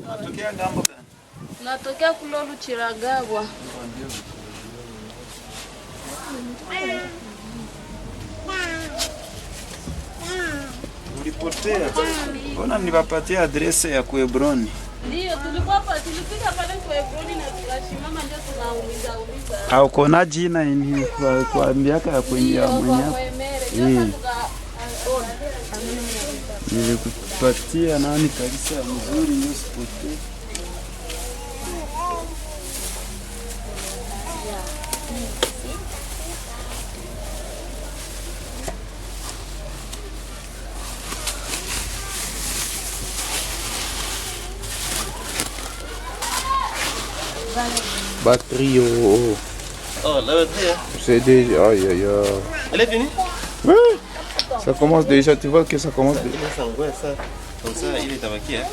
Natokea ngambo gani? Natokea Kulolu Chiragabwa. Ulipotea. Mbona niliwapatia adrese ya Kuebroni? Ndio tulifika pale Kuebroni na tukashimama ndio tunauliza. Au kona jina ini kwa miaka ya kuingia mwenyewe. Nilikupatia nani kabisa mzuri ndio sipote. Batterie, Oh, la batterie. c'est déjà... Aïe, aïe, aïe. Elle est finie? Oui, ça commence déjà, tu vois que ça commence déjà. Ça, ouais, ça. Comme ça, il est tabaqué, hein.